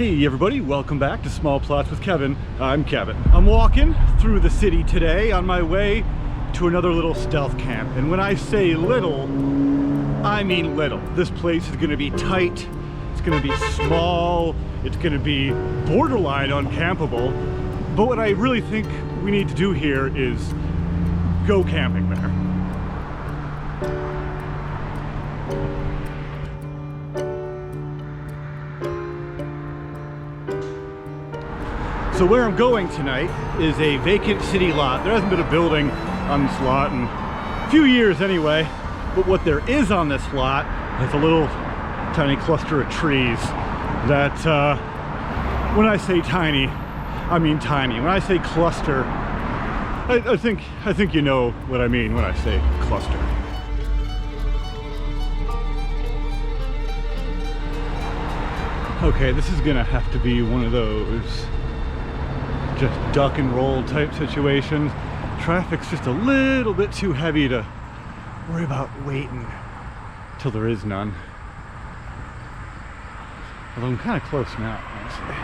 Hey everybody, welcome back to Small Plots with Kevin. I'm Kevin. I'm walking through the city today on my way to another little stealth camp. And when I say little, I mean little. This place is gonna be tight, it's gonna be small, it's gonna be borderline uncampable. But what I really think we need to do here is go camping there. So where I'm going tonight is a vacant city lot. There hasn't been a building on this lot in a few years anyway, but what there is on this lot is a little tiny cluster of trees that, when I say tiny, I mean tiny. When I say cluster, I think you know what I mean when I say cluster. Okay, this is gonna have to be one of those just duck and roll type situations. Traffic's just a little bit too heavy to worry about waiting till there is none. Although I'm kind of close now, honestly.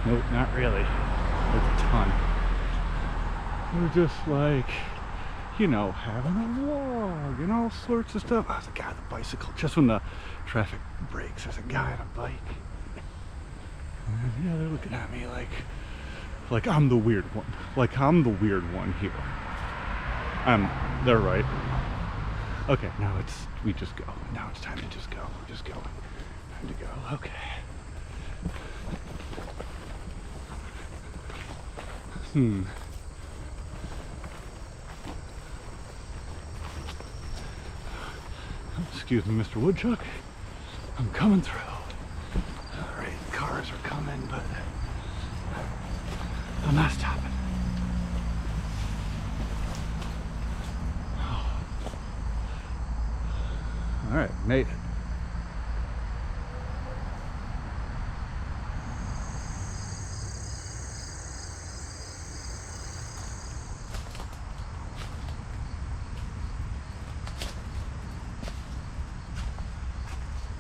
Nope, not really. There's a ton. We're just like, you know, having a log and all sorts of stuff. Oh, there's a guy on a bicycle. Just when the traffic breaks, there's a guy on a bike. Yeah, they're looking at me like I'm the weird one. Like I'm the weird one here. They're right. Okay, now we just go. Now it's time to just go. We're just going. Time to go. Okay. Excuse me, Mr. Woodchuck. I'm coming through. Cars are coming, but I'm not stopping. All right, made it.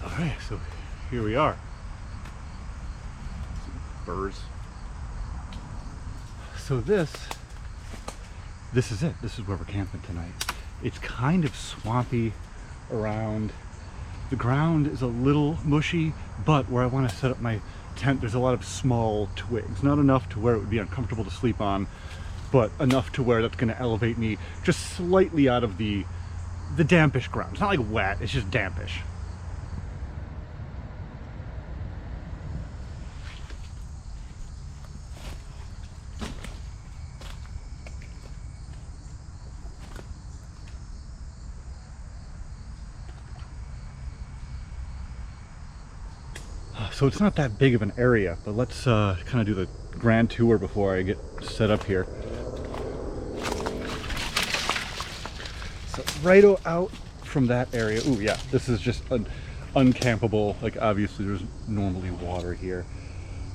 All right, so here we are. Birds. So this is it. This is where we're camping tonight. It's kind of swampy around. The ground is a little mushy, but where I want to set up my tent, there's a lot of small twigs. Not enough to where it would be uncomfortable to sleep on, but enough to where that's going to elevate me just slightly out of the dampish ground. It's not like wet, it's just dampish. So it's not that big of an area, but let's kind of do the grand tour before I get set up here. So right out from that area, ooh yeah, this is just an uncampable, like obviously there's normally water here.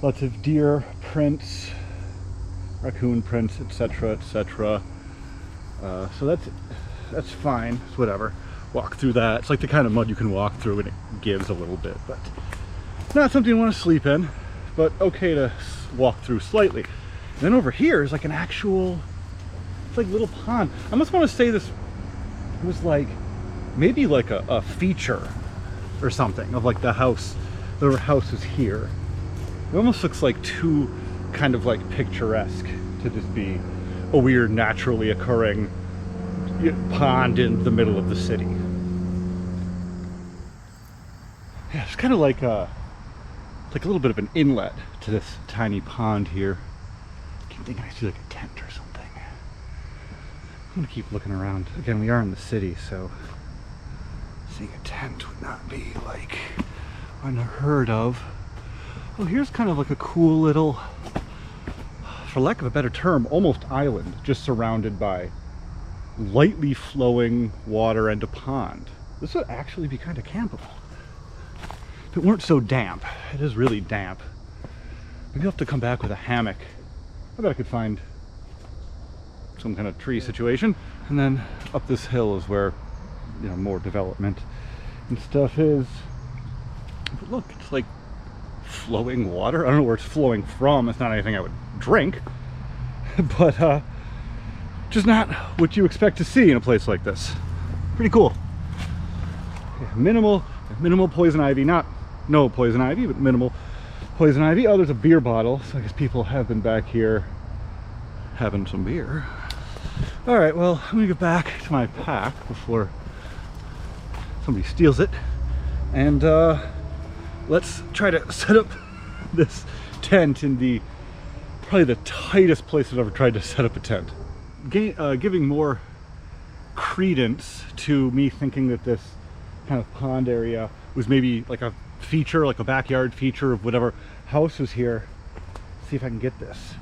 Lots of deer prints, raccoon prints, etc., etc. So that's fine, it's whatever. Walk through that. It's like the kind of mud you can walk through and it gives a little bit, but not something you want to sleep in, but okay to walk through slightly. And then over here is like an actual, it's like a little pond. I almost want to say this was like, maybe like a feature or something of like the house, the house is here. It almost looks like too kind of like picturesque to just be a weird naturally occurring pond in the middle of the city. Yeah, it's kind of like a little bit of an inlet to this tiny pond here. I keep thinking I see like a tent or something. I'm gonna keep looking around. Again, we are in the city, so seeing a tent would not be like unheard of. Oh, here's kind of like a cool little, for lack of a better term, almost island, just surrounded by lightly flowing water and a pond. This would actually be kind of campable. If it weren't so damp. It is really damp. Maybe I'll have to come back with a hammock. I bet I could find some kind of tree situation. And then up this hill is where, you know, more development and stuff is. look, it's like flowing water. I don't know where it's flowing from. It's not anything I would drink, but just not what you expect to see in a place like this. Pretty cool. Yeah, minimal poison ivy. Not no poison ivy, but minimal poison ivy. Oh, there's a beer bottle, so I guess people have been back here having some beer. All right, well, I'm gonna get back to my pack before somebody steals it, and let's try to set up this tent in the probably the tightest place I've ever tried to set up a tent. Giving more credence to me thinking that this kind of pond area was maybe like a feature, like a backyard feature of whatever house was here. Let's see if I can get this.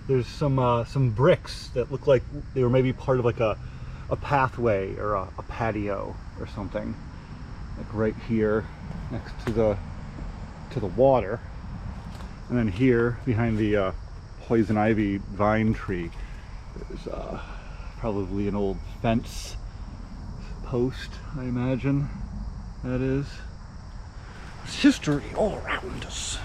There's some bricks that look like they were maybe part of like a pathway or a patio or something, like right here next to the water, and then here behind the poison ivy vine tree there's probably an old fence post, I imagine that is. There's history all around us.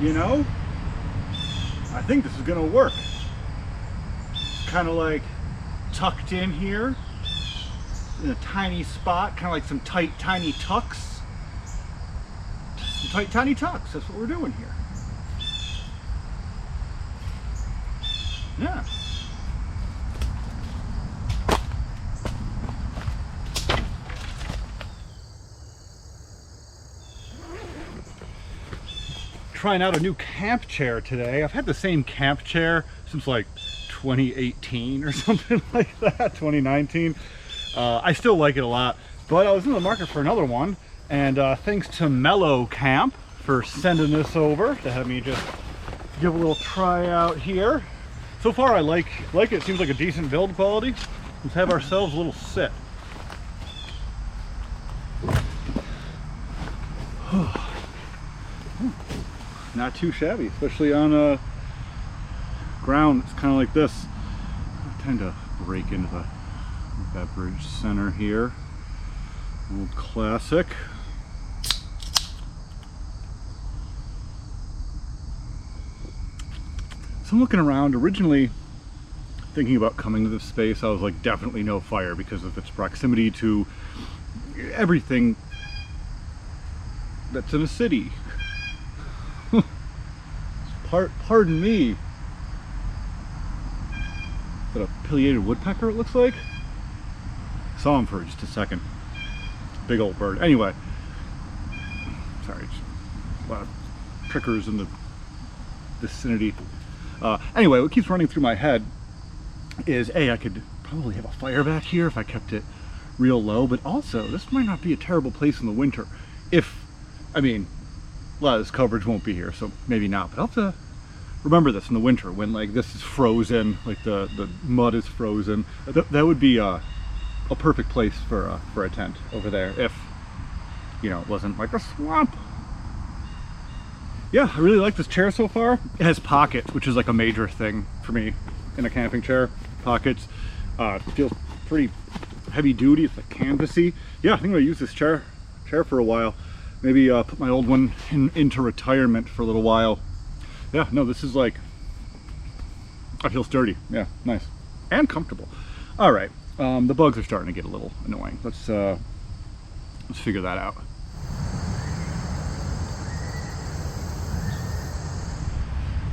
You know, I think this is gonna work. Kind of like tucked in here in a tiny spot, kind of like some tight, tiny tucks. Some tight, tiny tucks, that's what we're doing here. Yeah. Trying out a new camp chair today. I've had the same camp chair since like 2018 or something like that, 2019. I still like it a lot, but I was in the market for another one, and thanks to Mellow Camp for sending this over to have me just give a little try out here. So far I like it. Seems like a decent build quality. Let's have ourselves a little sit. Not too shabby, especially on ground it's kind of like this. I tend to break into the beverage center here. Old classic. So I'm looking around. Originally thinking about coming to this space, I was like, definitely no fire because of its proximity to everything that's in a city. Pardon me. Is that a pileated woodpecker, it looks like? Saw him for just a second. Big old bird. Anyway. Sorry, just a lot of prickers in the vicinity. Anyway, what keeps running through my head is, A, I could probably have a fire back here if I kept it real low, but also, this might not be a terrible place in the winter. If, I mean, a lot of this coverage won't be here, so maybe not, but I'll have to remember this in the winter when like this is frozen, like the mud is frozen. That would be a perfect place for a tent over there if, you know, it wasn't like a swamp. Yeah, I really like this chair so far. It has pockets, which is like a major thing for me in a camping chair. Pockets. It feels pretty heavy duty. It's like canvasy. Yeah, I think I'm gonna use this chair for a while. Maybe put my old one into retirement for a little while. Yeah, no, this is like, I feel sturdy. Yeah, nice and comfortable. All right, the bugs are starting to get a little annoying. Let's figure that out.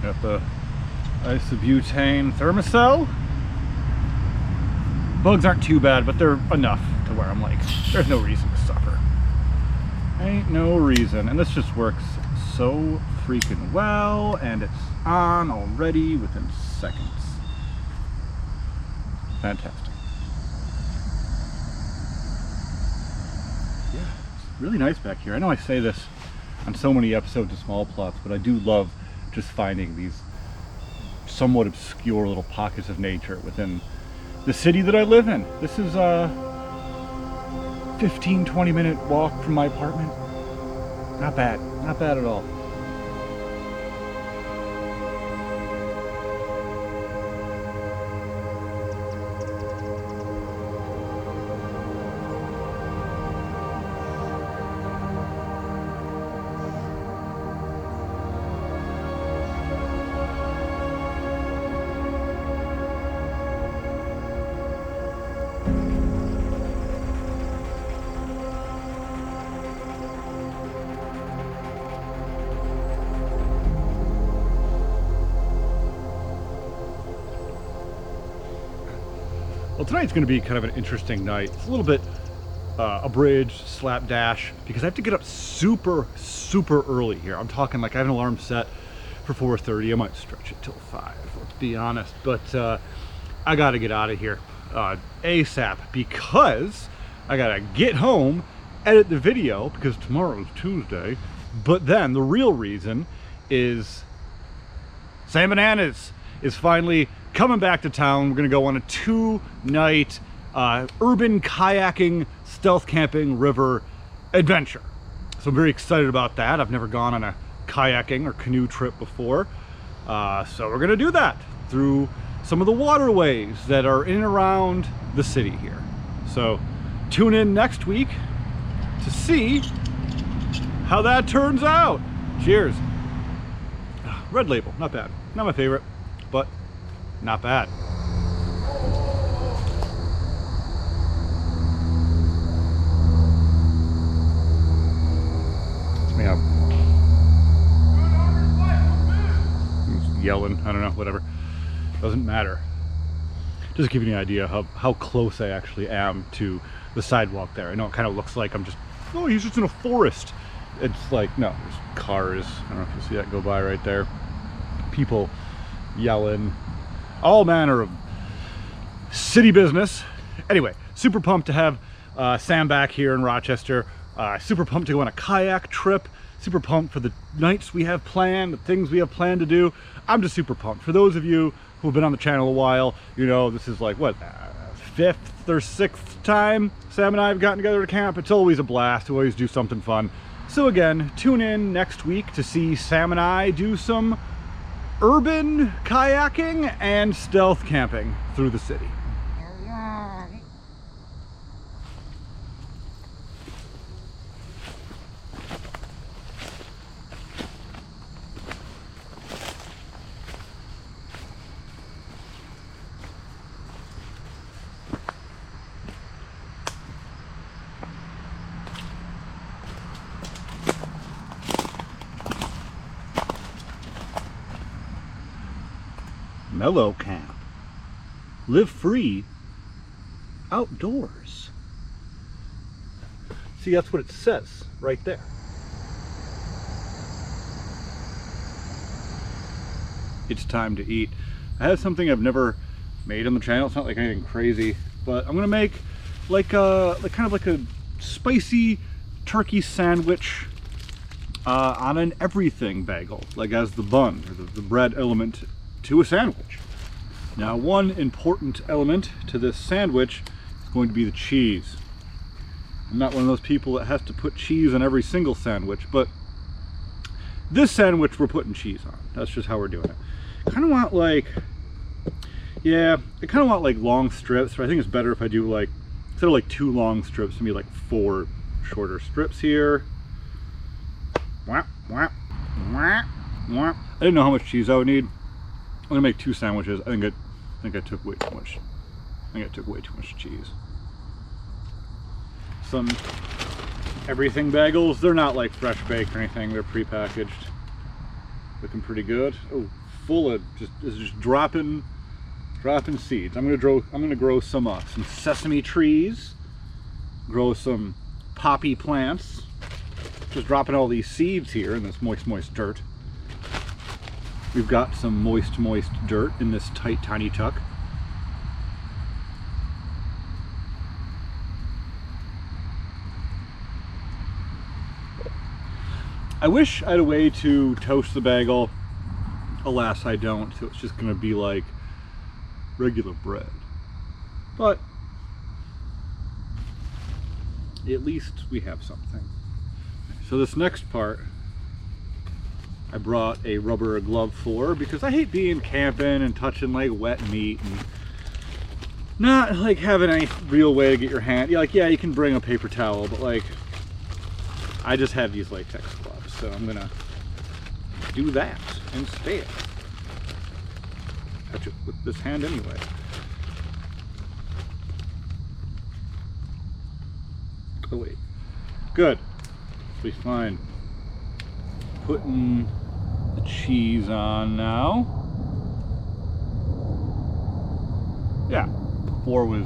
Got the Isobutane thermocell. Bugs aren't too bad, but they're enough to where I'm like, there's no reason to suffer. Ain't no reason. And this just works so freaking well, and it's on already within seconds. Fantastic. Yeah, it's really nice back here. I know I say this on so many episodes of Small Plots, but I do love just finding these somewhat obscure little pockets of nature within the city that I live in. This is a 15-20 minute walk from my apartment. Not bad at all. Well, tonight's going to be kind of an interesting night. It's a little bit abridged, slapdash, because I have to get up super early here. I'm talking like I have an alarm set for 4:30. I might stretch it till 5, let's be honest. But I got to get out of here ASAP, because I got to get home, edit the video, because tomorrow's Tuesday. But then the real reason is Sam Bananas is finally coming back to town. We're gonna go on a 2-night urban kayaking, stealth camping, river adventure. So I'm very excited about that. I've never gone on a kayaking or canoe trip before. So we're gonna do that through some of the waterways that are in and around the city here. So tune in next week to see how that turns out. Cheers. Red Label, not bad. Not my favorite, but not bad. Yeah. He's yelling, I don't know, whatever. Doesn't matter. Just to give you an idea of how close I actually am to the sidewalk there. I know it kind of looks like I'm just, oh, he's just in a forest. It's like, no, there's cars. I don't know if you see that go by right there. People yelling. All manner of city business. Anyway, super pumped to have Sam back here in Rochester. Super pumped to go on a kayak trip. Super pumped for the nights we have planned, the things we have planned to do. I'm just super pumped. For those of you who have been on the channel a while, you know this is like, what, 5th or 6th time Sam and I have gotten together to camp. It's always a blast. We always do something fun. So again, tune in next week to see Sam and I do some urban kayaking and stealth camping through the city. Mellow camp. Live free outdoors. See, that's what it says right there. It's time to eat. I have something I've never made on the channel. It's not like anything crazy, but I'm gonna make like kind of like a spicy turkey sandwich on an everything bagel, like as the bun or the bread element to a sandwich. Now, one important element to this sandwich is going to be the cheese. I'm not one of those people that has to put cheese on every single sandwich, but this sandwich we're putting cheese on. That's just how we're doing it. I kind of want like, yeah, I kind of want like long strips, but I think it's better if I do like, instead of like 2 long strips, maybe like 4 shorter strips here. Whap, whap, whap, whap. I didn't know how much cheese I would need. I'm gonna make 2 sandwiches. I think I took way too much. I think I took way too much cheese. Some everything bagels. They're not like fresh baked or anything. They're pre-packaged. Looking pretty good. Oh, full of just dropping seeds. I'm gonna grow some sesame trees, grow some poppy plants. Just dropping all these seeds here in this moist dirt. We've got some moist dirt in this tight, tiny tuck. I wish I had a way to toast the bagel. Alas, I don't. So it's just gonna be like regular bread. But at least we have something. So this next part, I brought a rubber glove for because I hate being camping and touching like wet meat and not like having any real way to get your hand. Yeah, you can bring a paper towel, but like I just have these latex gloves, so I'm gonna do that instead. Touch it with this hand anyway. Oh wait, good. Be fine. Putting the cheese on now. Yeah, 4 was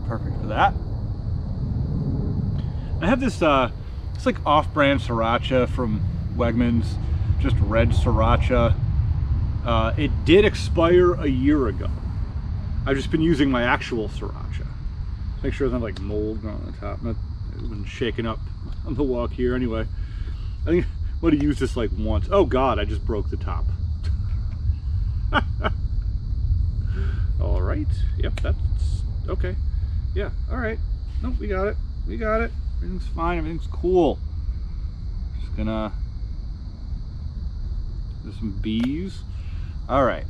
perfect for that. I have this it's like off-brand sriracha from Wegmans, just red sriracha. It did expire a year ago. I've just been using my actual sriracha. Make sure there's not like mold on the top. It's been shaken up on the walk here anyway. I think I'm going to use this like once. Oh god, I just broke the top. All right. Yep, that's okay. Yeah, all right. Nope, we got it. We got it. Everything's fine. Everything's cool. Just gonna do some bees. All right.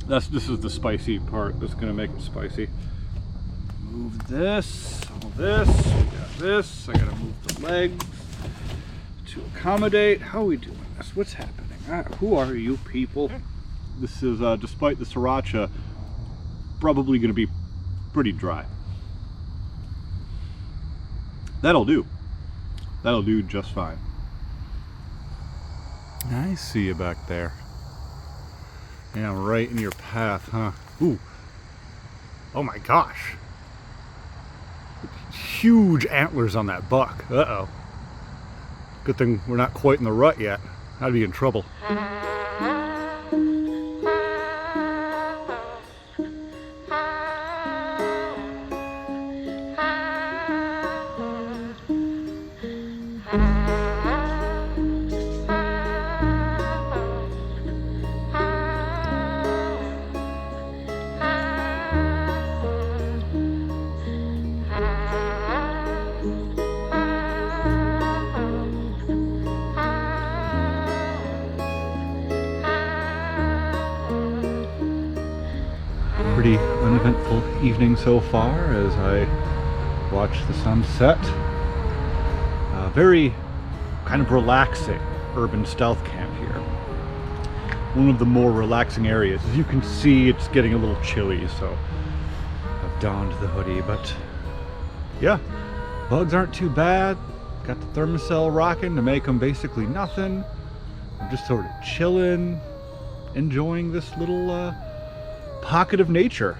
This is the spicy part that's gonna make it spicy. Move this, all this, we got this. I gotta move the legs to accommodate. How are we doing this? What's happening? Who are you people? This is, despite the sriracha, probably gonna be pretty dry. That'll do. That'll do just fine. I see you back there. Yeah, I'm right in your path, huh? Ooh. Oh my gosh. Huge antlers on that buck. Uh-oh. Good thing we're not quite in the rut yet. I'd be in trouble. Pretty uneventful evening so far as I watch the sunset. Very kind of relaxing urban stealth camp here. One of the more relaxing areas. As you can see, it's getting a little chilly, so I've donned the hoodie, but yeah, bugs aren't too bad. Got the thermocell rocking to make them basically nothing. I'm just sort of chilling, enjoying this little pocket of nature.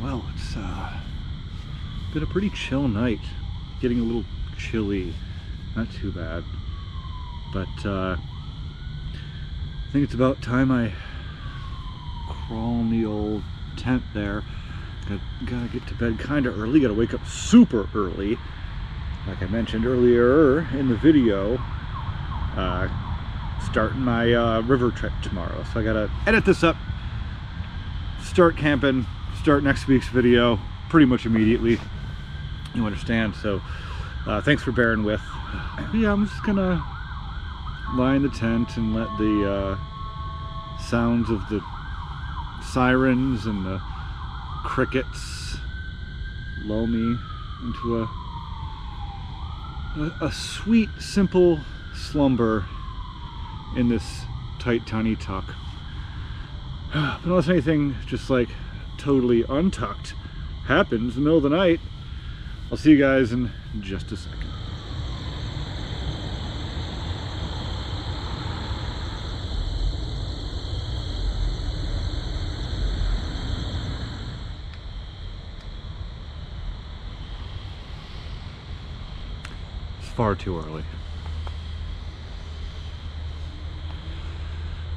Well, it's been a pretty chill night. Getting a little chilly, not too bad. But I think it's about time I crawl in the old tent there. Gotta get to bed kind of early. Gotta wake up super early. Like I mentioned earlier in the video, starting my river trip tomorrow. So I gotta edit this up, start camping, start next week's video pretty much immediately. You understand? So thanks for bearing with. Yeah, I'm just gonna lie in the tent and let the sounds of the sirens and the crickets lull me into a sweet, simple slumber in this tight, tiny tuck. But unless anything just like totally untucked happens in the middle of the night, I'll see you guys in just a second. It's far too early.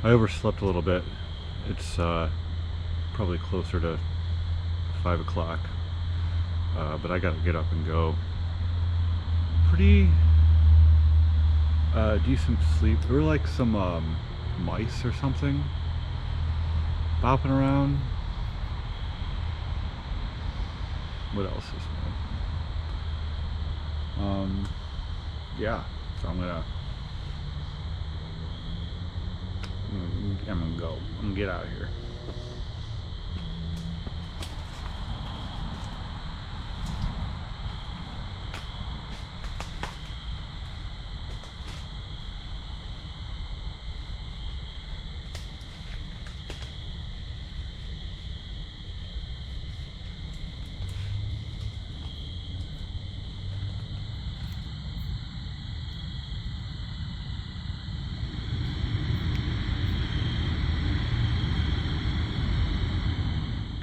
I overslept a little bit. It's probably closer to 5 o'clock, but I gotta get up and go. Pretty decent sleep. There were like some mice or something bopping around. What else is new? Yeah, so I'm gonna go. I'm gonna get out of here.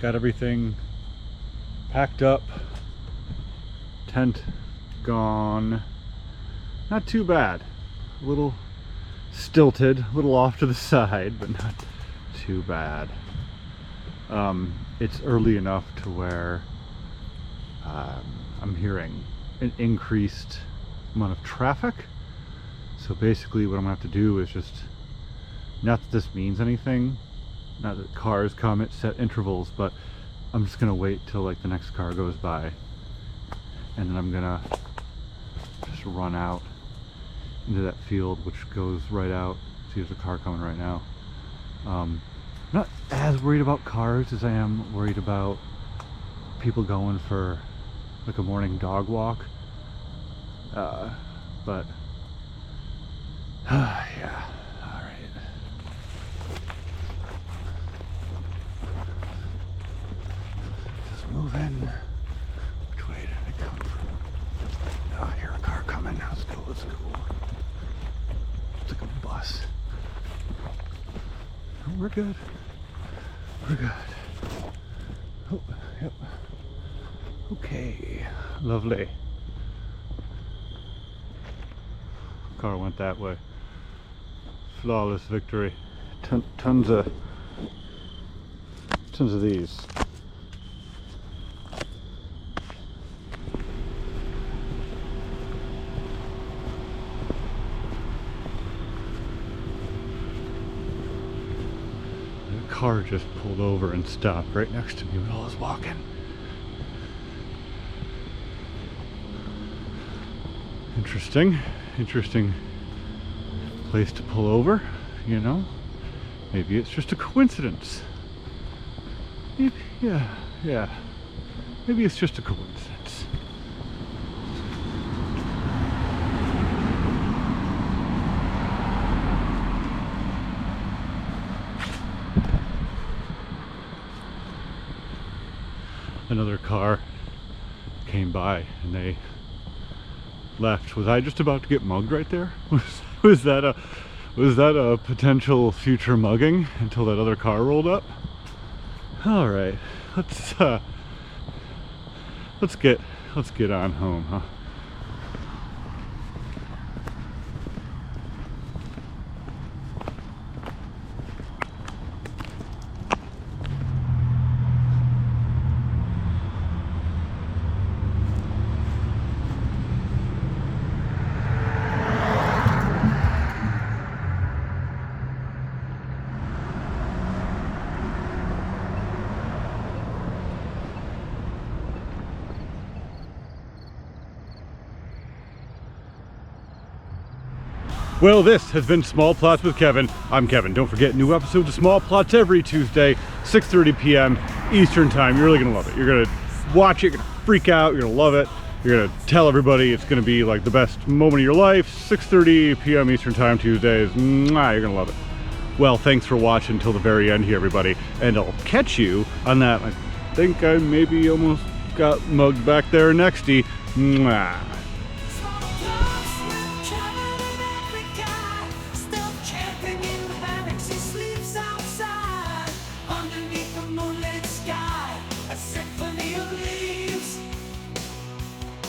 Got everything packed up, tent gone. Not too bad. A little stilted, a little off to the side, but not too bad. It's early enough to where I'm hearing an increased amount of traffic. So basically what I'm gonna have to do is just, not that this means anything, not that cars come at set intervals, but I'm just gonna wait till like the next car goes by, and then I'm gonna just run out into that field which goes right out. See, there's a car coming right now. I'm not as worried about cars as I am worried about people going for like a morning dog walk, but yeah. Moving. Which way did it come from? Oh, I hear a car coming. Let's go, let's go. It's like a bus. Oh, we're good. We're good. Oh, yep. Okay. Lovely. Car went that way. Flawless victory. Tons of these. Car just pulled over and stopped right next to me while I was walking. Interesting place to pull over, you know. Maybe it's just a coincidence. Maybe, yeah. Maybe it's just a coincidence. Another car came by and they left. Was I just about to get mugged right there? Was that a potential future mugging until that other car rolled up? All right, let's get on home, huh? Well, this has been Small Plots with Kevin. I'm Kevin. Don't forget, new episodes of Small Plots every Tuesday, 6:30 p.m. Eastern Time. You're really gonna love it. You're gonna watch it, you're gonna freak out, you're gonna love it. You're gonna tell everybody it's gonna be like the best moment of your life. 6:30 p.m. Eastern Time Tuesdays. Mwah, you're gonna love it. Well, thanks for watching until the very end here, everybody. And I'll catch you on that. I think I maybe almost got mugged back there nexty. Mwah.